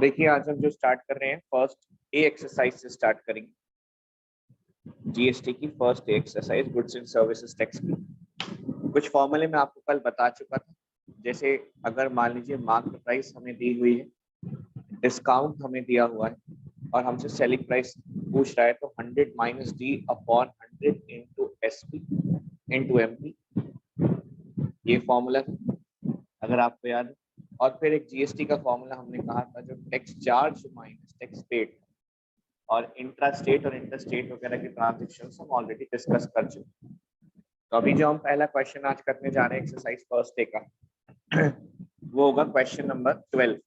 देखिए आज हम जो स्टार्ट कर रहे हैं फर्स्ट ए एक्सरसाइज से स्टार्ट करेंगे। जीएसटी की first A exercise goods and services tax की। कुछ फॉर्मूले मैं आपको कल बता चुका था। जैसे अगर मान लीजिए मार्केट प्राइस हमें दी हुई है, डिस्काउंट हमें दिया हुआ है और हमसे सेलिंग प्राइस पूछ रहा है तो 100 minus D upon 100 into SP into MP, ये फॉर्मूला अगर आपको याद है। और फिर एक जीएसटी का फॉर्मूला हमने कहा था जो tax charge minus tax paid, और इंट्रा स्टेट और इंटर स्टेट वगैरह के ट्रांजेक्शंस हम ऑलरेडी डिस्कस कर चुके हैं। तो अभी जो हम पहला क्वेश्चन आज करने जा रहे हैं एक्सरसाइज फर्स्ट डे का वो होगा क्वेश्चन नंबर 12।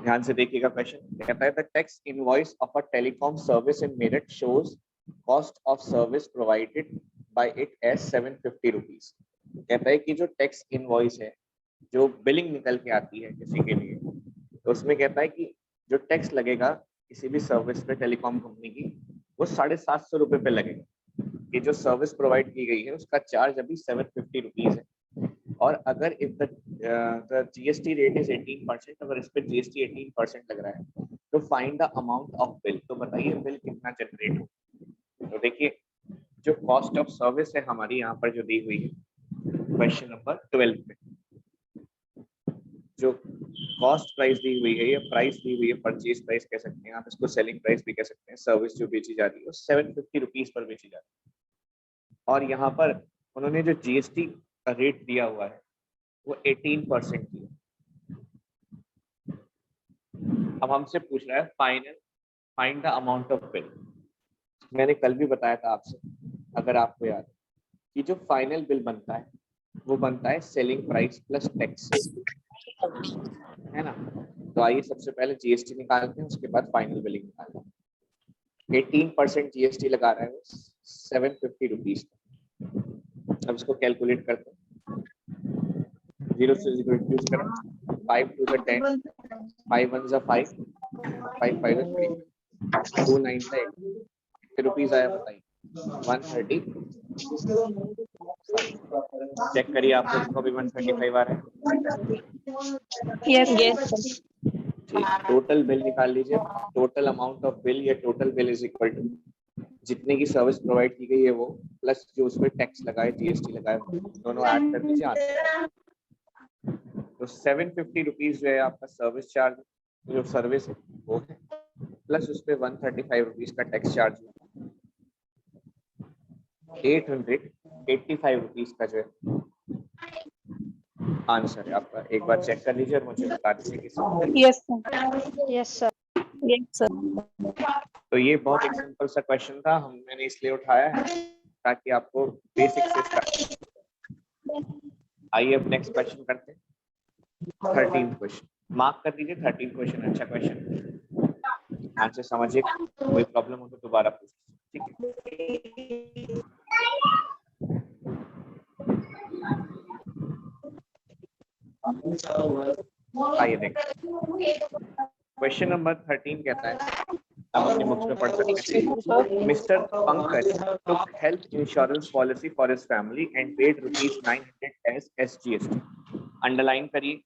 ध्यान से देखिएगा। क्वेश्चन कहता है the tax invoice of a telecom service in Meerut shows cost of service provided by it as 750 rupees. कहता है कि जो टैक्स इनवॉइस है, जो बिलिंग निकल के आती है किसी के लिए, तो उसमें कहता है कि जो टैक्स लगेगा किसी भी सर्विस पे टेलीकॉम कंपनी की, वो 750 रुपये पे लगेगा। ये जो सर्विस प्रोवाइड की गई है उसका चार्ज अभी 750 रुपीज है। और अगर if the GST rate is 18%, अगर इस पे जीएसटी 18% लग रहा है तो find the amount of bill. तो बताइए बिल कितना जनरेट हो। तो देखिए जो कॉस्ट ऑफ सर्विस है हमारी यहाँ पर जो दी हुई है क्वेश्चन नंबर 12 में, जो कॉस्ट प्राइस दी हुई है, ये प्राइस दी हुई है, परचेज प्राइस कह सकते हैं आप इसको, सेलिंग प्राइस भी कह सकते हैं। सर्विस जो बेची जा रही है वो 750 रुपीज पर बेची जा रही है। और यहाँ पर उन्होंने जो जीएसटी का रेट दिया हुआ है वो 18% दिया। अब हमसे पूछ रहा है find the amount of bill. मैंने कल भी बताया था आपसे, अगर आपको याद है, कि जो फाइनल बिल बनता है वो बनता है सेलिंग प्राइस प्लस टैक्स, है ना। तो आइए सबसे पहले जीएसटी निकालते हैं, उसके बाद फाइनल बिलिंग निकालते हैं। 18% जीएसटी लगा रहा है वो 750 रुपीज। अब इसको कैलकुलेट करते हैं। 0 से 0 रिड्यूस करें, 5 to the 10, 5 1 जा 5, 5 5 जा 3, 2 9 जा 8, कितने रुपीज आया बताइए। 130। चेक करिए आप लोगों को भी 135 आ रहा है। यस ठीक, टोटल बिल निकाल लीजिए। टोटल अमाउंट ऑफ बिल या total bill is equal to जितने की सर्विस प्रोवाइड की गई है वो प्लस जो उसमें टैक्स लगा है, जीएसटी लगा है, दोनों ऐड कर दीजिए आंसर। तो 750 रुपीज जो है आपका सर्विस चार्ज, जो सर्विस है वो है, प्लस उस पर 135 रुपीज का टैक्स चार्ज, 885 रुपीज का जो है आंसर है आपका। एक बार चेक कर लीजिए और मुझे बता दीजिए कि यस सर यस सर। तो ये बहुत एक सिंपल सा क्वेश्चन था, मैंने इसलिए उठाया है ताकि आपको बेसिक से स्टार्ट। आइए अब नेक्स्ट क्वेश्चन करते हैं। 13th क्वेश्चन मार्क कर दीजिए। 13th क्वेश्चन अच्छा क्वेश्चन, ध्यान से समझिए, कोई प्रॉब्लम हो तो दोबारा पूछ, ठीक है। आइए देखिए क्वेश्चन नंबर 13 कहता है, आप अपनी बुक्स में पढ़ सकते हैं। Mister Pankaj took health insurance policy for his family and paid ₹900 as SGST। Underline करिए,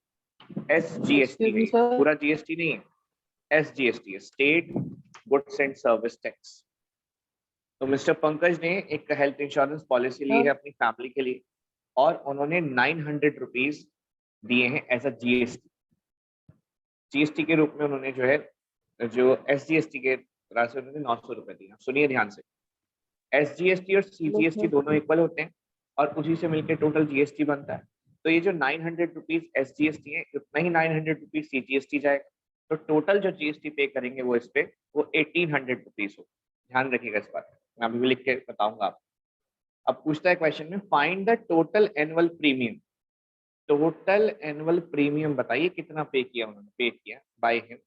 SGST है, पूरा जीएसटी नहीं है, SGST है, state goods and service tax. तो मिस्टर पंकज ने एक हेल्थ इंश्योरेंस पॉलिसी ली है अपनी फैमिली के लिए और उन्होंने 900 रुपीज दिए हैं एज अ जीएसटी। जीएसटी के रूप में उन्होंने जो है, जो एसजीएसटी के राशि उन्होंने 900 रुपए दिए। सुनिए ध्यान से, एसजीएसटी और सीजीएसटी दोनों इक्वल होते हैं और उसी से मिलकर टोटल जीएसटी बनता है। तो ये जो 900 रुपीज एसजीएसटी है, उतना ही 900 रुपीज सीजीएसटी जाएगा। तो टोटल जो जीएसटी पे करेंगे वो इस पे वो 1800 रुपीज हो। ध्यान रखिएगा इस बात, मैं अभी भी लिख के बताऊंगा आपको। अब पूछता है क्वेश्चन में find the total annual premium. Total annual premium बताइए कितना पे किया उन्होंने, पे किया बाय हिम,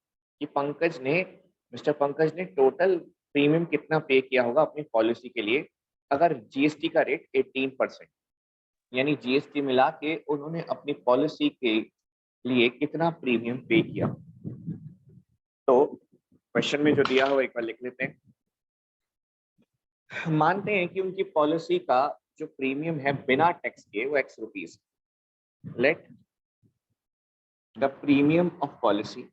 कि पंकज ने, मिस्टर पंकज ने टोटल प्रीमियम कितना पे किया होगा अपनी पॉलिसी के लिए अगर जीएसटी का रेट 18%, यानी जीएसटी मिला के उन्होंने अपनी पॉलिसी के लिए कितना प्रीमियम पे किया। तो क्वेश्चन में जो दिया हो एक बार लिख लेते हैं। मानते हैं कि उनकी पॉलिसी का जो प्रीमियम है बिना टैक्स के वो X rupees. Let the premium of policy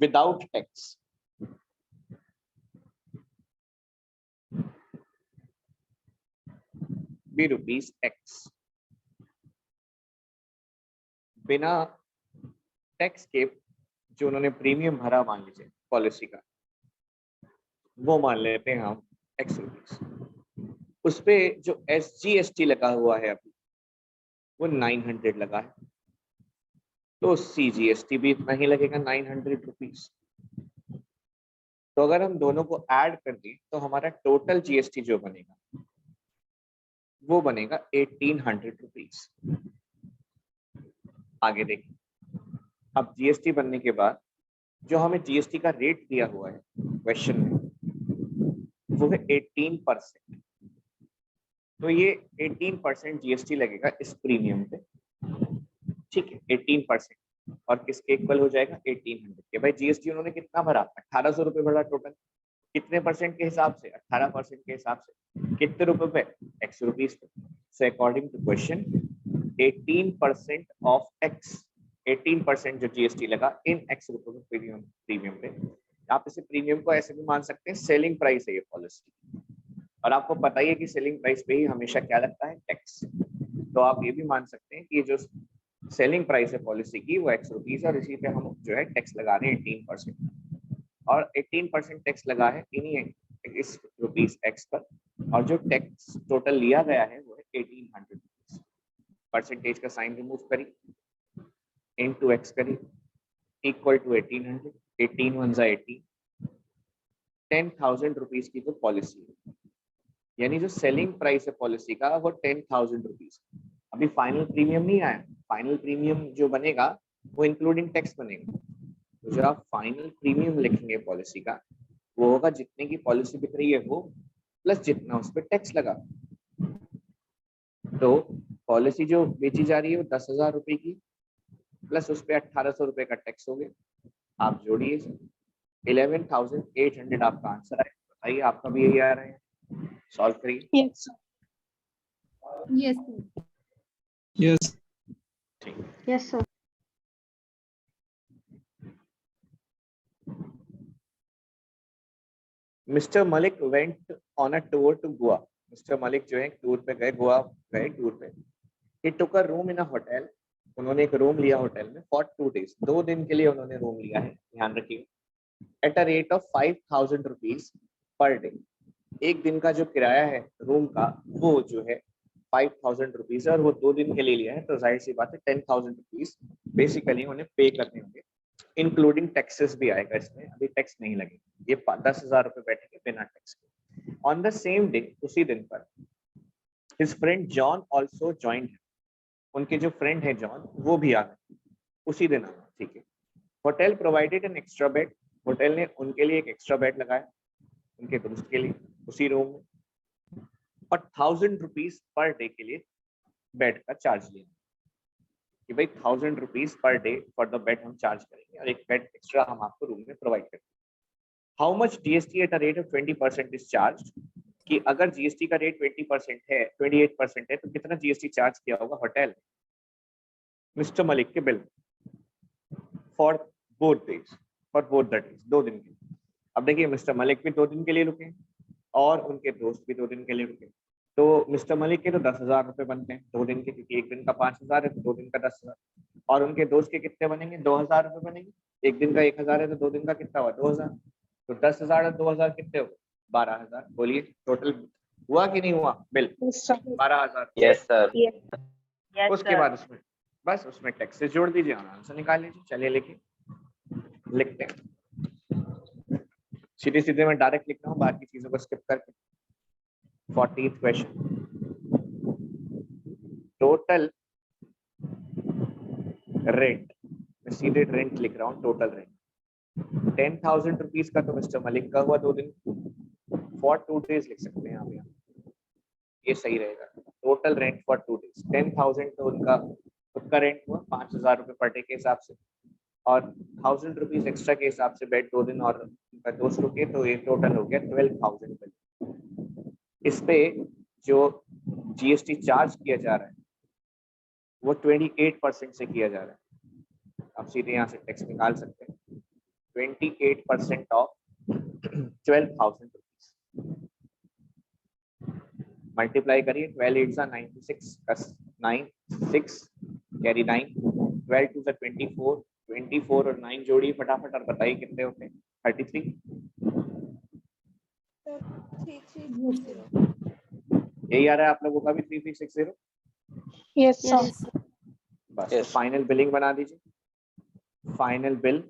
without tax be rupees X. बिना टैक्स के जो उन्होंने प्रीमियम भरा मान लीजिए पॉलिसी का, वो मान लेते हैं हम X रुपीज। उस पे जो SGST लगा हुआ है अभी वो 900 लगा है, तो CGST भी इतना ही लगेगा 900 रुपीज। तो अगर हम दोनों को ऐड कर दें तो हमारा टोटल GST जो बनेगा वो बनेगा 1800 रुपीज। आगे देखिए, अब GST बनने के बाद जो हमें GST का रेट दिया हुआ है क्वेश्चन में वो है 18%। तो ये 18% GST लगेगा इस प्रीमियम पे, ठीक है, 18%। और किसके इक्वल हो जाएगा 1800 के। भाई GST उन्होंने कितना भरा, 1800 रुपए भरा टोटल। कितने परसेंट के हिसाब से, 18% के हिसाब से। कितने रुपए पे, X रुपीज पे। So according to question 18% of X, 18% जो GST लगा इन X रुपए प्रीमियम पे। आप इसे प्रीमियम को ऐसे भी मान सकते हैं, सेलिंग प्राइस है ये पॉलिसी, और आपको पता ही है कि सेलिंग प्राइस पे ही हमेशा क्या लगता है, टैक्स। तो आप ये भी मान सकते हैं कि जो सेलिंग प्राइस है पॉलिसी की वो X रुपीज, और इसी पे हम जो है टैक्स लगा रहे हैं 18%, और 18% टैक्स लगा है इन्हीं इस रुपीज X पर, और जो टैक्स टोटल लिया गया है वो है 1800 रुपीज। परसेंटेज का साइन रिमूव करी, इनटू X करी, इक्वल टू 1800, 18 1 जा 18, 10,000 रुपीज की जो पॉलिसी है, यानी जो सेलिंग प्राइस है पॉलिसी का वो 10,000 रुपीज। अभी फाइनल प्रीमियम नहीं आया, फाइनल प्रीमियम जो बनेगा वो इंक्लूडिंग टैक्स बनेगा। तो जो आप फाइनल प्रीमियम लिखेंगे पॉलिसी का वो होगा जितने की पॉलिसी बिक रही है वो प्लस जितना उस पर टैक्स लगा। तो पॉलिसी जो बेची जा रही है वो 10,000 रुपए की, प्लस उस पर 1800 रुपए का टैक्स हो गया। आप जोड़िए 11,800 आपका आंसर आए। बताइए आपका भी यही आ रहा है, सॉल्व करिए। Yes. Yes. Yes. ठीक, Yes, sir. Mister Malik went on a tour to Goa. Mister Malik जो है टूर पे गए, गोवा गए टूर पे। ही टुक अ रूम इन अ होटल, उन्होंने एक रूम लिया होटल में फॉर 2 days, 2 दिन के लिए उन्होंने रूम लिया है, ध्यान रखिए। At a rate of 5,000 rupees per day. एक दिन का जो किराया है रूम का वो जो है 5,000 रुपीज है, और वो 2 दिन के लिए लिया है, तो जाहिर सी बात है 10,000 रुपीज बेसिकली उन्हें पे करने होंगे, इंक्लूडिंग टैक्सेस भी आएगा इसमें, अभी टैक्स नहीं लगेगा। ये 10,000 रुपए बैठेंगे बिना टैक्स के। ऑन द सेम डे, उसी दिन पर, his friend John also joined him, उनके जो फ्रेंड है जॉन वो भी आ गए उसी दिन आना, ठीक है। Hotel provided an extra bed, hotel ने उनके लिए एक एक्स्ट्रा बेड लगाया उनके दोस्त के लिए उसी रूम में, और 1,000 रुपीज पर डे के लिए बेड का चार्ज लिया कि भाई 1,000 rupees per day for the bed हम चार्ज करेंगे, और एक बेड एक्स्ट्रा हम आपको रूम में प्रोवाइड करेंगे। How much GST at a rate of 20% is charge, कि अगर GST का रेट 20% है, 28% है, तो कितना GST चार्ज किया होगा होटल मिस्टर मलिक के bill for both days, for both the days, 2 दिन के लिए। अब देखिए मिस्टर मलिक भी 2 दिन के लिए रुके और उनके दोस्त भी 2 दिन के लिए रुके, तो मिस्टर मलिक के तो 10,000 रुपए बनते हैं 2 दिन के, क्योंकि एक दिन का 5,000 है तो 2 दिन का 10,000, और उनके दोस्त के कितने बनेंगे, 2,000 रुपए बनेंगे। एक दिन का 1,000 है तो 2 दिन का कितना हुआ, 2,000। तो 10,000 और 2,000 कितने हो, 12,000। बोलिए टोटल हुआ कि नहीं हुआ bill, Yes, sir. 12,000। Yes, sir. Yes. Yes, उसके sir. बाद उसमें बस उसमें टैक्सेस जोड़ दीजिए और आंसर निकाल लीजिए। चलिए लिखिए, लिखते हैं। सीधे सीधे मैं डायरेक्ट लिख रहा हूँ, बाकी चीजों को स्किप करके। 14th क्वेश्चन, टोटल रेंट, मैं सीधे रेंट लिख रहा हूँ, टोटल रेंट 10,000 रुपीज का तो मिस्टर मलिक का हुआ 2 दिन, फॉर 2 days लिख सकते हैं आप यहाँ, ये सही रहेगा। टोटल रेंट फॉर 2 days 10,000, तो उनका खुद का रेंट हुआ 5,000 रुपए पर डे के हिसाब से, और 1,000 रुपीज एक्स्ट्रा के हिसाब से बेड 2 दिन और उनका दोस्त रुके, तो ये टोटल हो गया 12,000 बिल। इस पे जो जीएसटी चार्ज किया जा रहा है वो 28% से किया जा रहा है। आप सीधे यहाँ से टैक्स निकाल सकते हैं। 28% ऑफ 12,000 रुपीज। मल्टीप्लाई करिए, 12 8 96 प्लस 9 6 कैरी 9, 12 2 24, 24 और 9 जोड़िए फटाफट और बताइए कितने होते हैं। 33। यही आ रहा है आप लोगों का भी 3360। Yes, sir. Yes, sir. बस तो फाइनल बिलिंग बना दीजिए। Final bill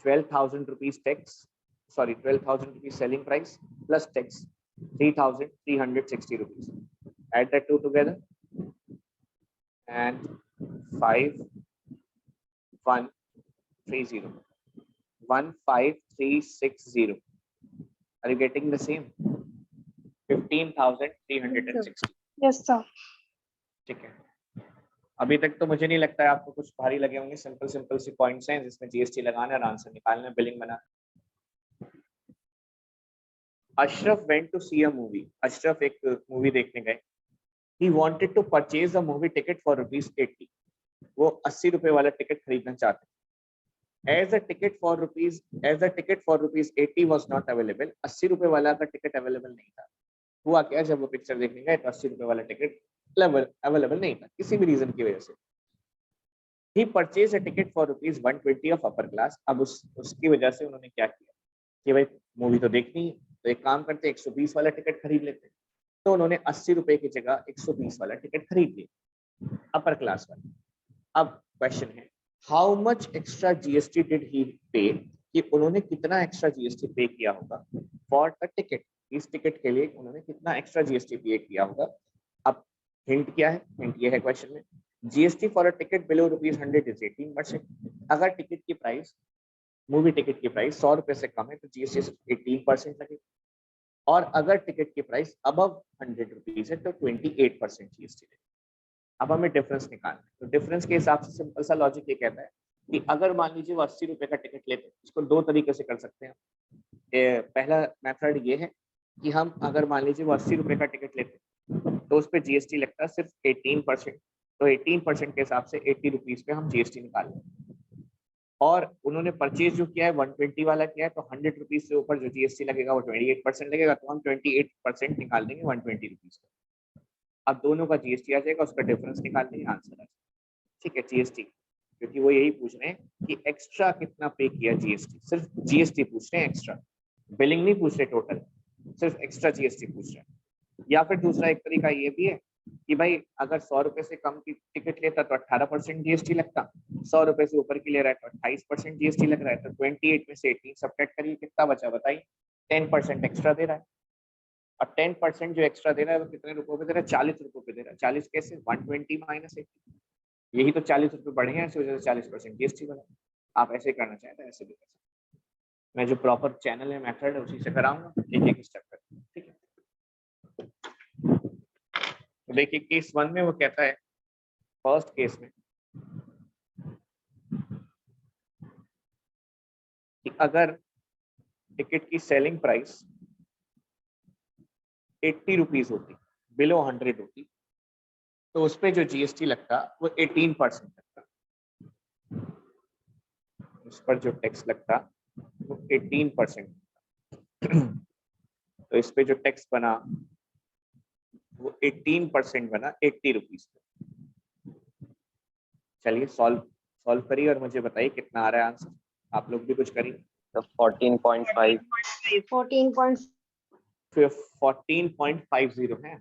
12,000 rupees tax, sorry 12,000 rupees selling price plus tax 3,360 rupees. Add the two together and 5,130. 15,360. Are you getting the same? 15,360. Yes, sir. ठीक है। अभी तक तो मुझे नहीं लगता है आपको कुछ भारी लगे होंगे। सिंपल सिंपल सी पॉइंट्स हैं जिसमें जीएसटी लगाना और आंसर निकालना, billing banana. Ashraf went to see a movie. Ashraf एक मूवी देखने गए। He wanted to purchase a movie ticket for ₹80. वो 80 रुपए वाला टिकट खरीदना चाहते। As a ticket for ₹80 was not available. 80 रुपए वाला का टिकट अवेलेबल नहीं था। हुआ क्या, जब वो पिक्चर देखने गए तो 80 रुपए वाला टिकट अवेलेबल नहीं था किसी भी रीजन की वजह से। He purchased a ticket for ₹120 of upper class. अब उसकी वजह से उन्होंने क्या किया कि भाई मूवी तो देखनी, तो एक काम करते 120 वाला टिकट खरीद लेते। तो उन्होंने 80 रुपए की जगह 120 वाला टिकट खरीद लिया, अपर क्लास वाला। अब क्वेश्चन है, how much extra GST did he पे, कि उन्होंने कितना एक्स्ट्रा जीएसटी पे किया होगा फॉर द टिकट। इस टिकट के लिए उन्होंने कितना एक्स्ट्रा जीएसटी पे किया होगा। अब हिंट क्या है? हिंट ये है क्वेश्चन में, GST for a ticket below ₹100 is 18%। अगर टिकट की प्राइस, मूवी टिकट की प्राइस 100 रुपए से कम है तो जीएसटी 18% लगेगा, और अगर टिकट की प्राइस अबव 100 रुपीज है तो 28% जीएसटी लगेगा। अब हमें डिफरेंस निकालना है, तो डिफरेंस के हिसाब से सिंपल सा लॉजिक ये कहता है कि अगर मान लीजिए वो 80 रुपए का टिकट लेते हैं, इसको दो तरीके से कर सकते हैं। पहला मेथड ये है कि हम अगर मान लीजिए वो 80 रुपए का टिकट लेते हैं तो उस पर जीएसटी लगता है सिर्फ 18%। तो 18% के हिसाब से 80 रुपीज पे हम जीएसटी निकाल लें। और उन्होंने परचेज जो किया है 120 वाला किया है, तो 100 रुपीज से ऊपर जो जीएसटी लगेगा वो 28% लगेगा, तो हम 28% निकाल देंगे 120 रुपीज का। अब दोनों का जीएसटी आ जाएगा, उसका डिफरेंस निकाल देंगे, आंसर आ जाएगा। ठीक है, जीएसटी, क्योंकि वो यही पूछ रहे हैं कि एक्स्ट्रा कितना पे किया जीएसटी, सिर्फ जीएसटी पूछ रहे हैं, एक्स्ट्रा बिलिंग नहीं पूछ रहे, टोटल सिर्फ एक्स्ट्रा जीएसटी पूछ रहे हैं। या फिर दूसरा एक तरीका ये भी है कि भाई अगर 100 रुपए से कम की टिकट लेता तो 18% जीएसटी लगता, 100 रुपए से ऊपर की ले रहा है तो 28% जीएसटी लग रहा है, तो 28 में से 18 सब्ट्रैक्ट करिए, कितना बचा बताइए? 10% एक्स्ट्रा दे रहा है। और 10% जो एक्स्ट्रा दे रहा है वो कितने रुपए पे दे रहा है? 40 रुपए पे दे रहा है। 40 कैसे? 120 माइनस 80, यही तो 40 रुपए बढ़े हैं, इस वजह से 40% जीएसटी बढ़ा। आप ऐसे करना चाहते हैं ऐसे भी कर सकते हैं। मैं जो प्रॉपर चैनल है, मेथड है, उसी से कराऊंगा एक एक स्टेप कर। ठीक है, तो देखिए केस 1 में वो कहता है, फर्स्ट केस में कि अगर टिकट की सेलिंग प्राइस 80 रुपीज होती, बिलो 100 होती, तो उस पर जो जीएसटी लगता वो 18% लगता। उस पर जो टैक्स लगता वो 18%। तो इस पे जो टैक्स बना वो 18% बना 80 रुपीज। चलिए सॉल्व करिए और मुझे बताइए कितना आ रहा है आंसर। आप लोग भी कुछ करिए। तो 14.5 14.50 है,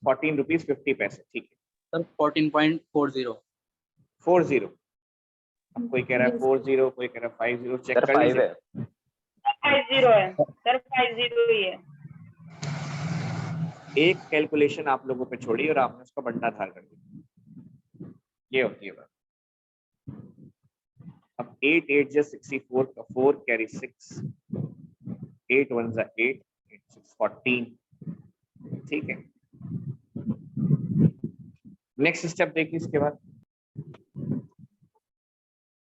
14 रुपीज 50 पैसे। ठीक है सर 14.40 40। अब कोई कह रहा है 40, कोई कह रहा है 50, चेक सर कर 5 लीजिए। है। 50 है सर, 50 ही है। एक कैलकुलेशन आप लोगों पे छोड़ी और आपने उसका बंटाधार कर दिया, ये होती है बात। अब 8 8 जा 64 का 4 कैरी 6, 8 1 जा 8, 8 6 14। ठीक है, नेक्स्ट स्टेप देखिए इसके बाद।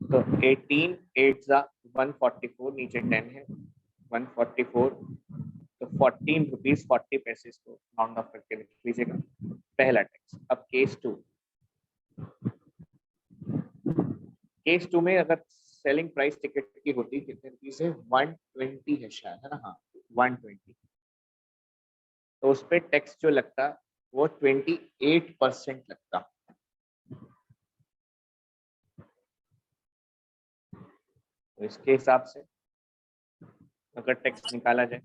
तो 18 8 जा 144, नीचे 10 है 144, तो 14 रुपीज 40 पैसे को राउंड ऑफ करके लिख लीजिएगा, पहला टैक्स। अब केस टू में अगर सेलिंग प्राइस टिकट की होती कितने रुपीज है, 120 है शायद, है ना, हाँ 120, तो उस पर टैक्स जो लगता वो 28% लगता। तो इसके हिसाब से अगर टैक्स निकाला जाए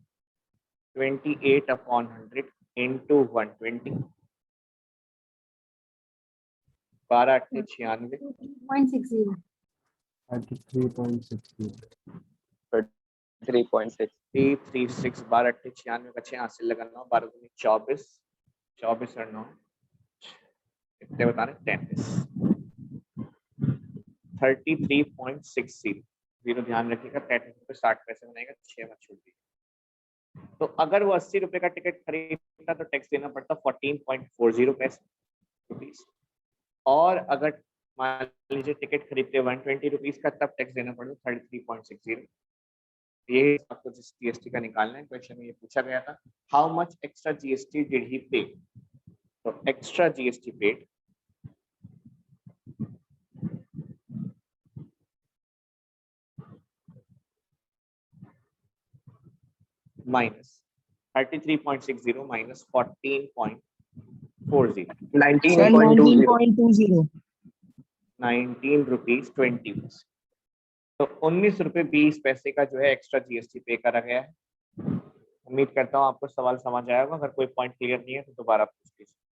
28/100 इंटू 120, 12 8 96, 3.60. 3.6 336, 12 8 96 का 6 हासिल लगाना, 12 दूनी 24, 24 और 9 कितने बता रहे, 33, 33.60। जीरो ध्यान रखिएगा, 33 पे 60 पैसे बनेगा, 6 मत छूट दीजिए। तो अगर वो 80 रुपए का टिकट खरीदता तो टैक्स देना पड़ता 14.40 पैसे रुपीज, और अगर मान लीजिए टिकट खरीदते 120 रुपीज का, तब टैक्स देना पड़ता 33.60। ये आपको जीएसटी का निकालना है। क्वेश्चन में ये पूछा गया था, how much extra GST did he पे। तो extra GST paid minus 33.60 minus 14.40, 19.20 19 rupees 20 पैसे। तो 19 रुपए 20 पैसे का जो है एक्स्ट्रा जीएसटी पे करा गया है। उम्मीद करता हूँ आपको सवाल समझ आएगा। अगर कोई पॉइंट क्लियर नहीं है तो दोबारा पूछ लीजिए।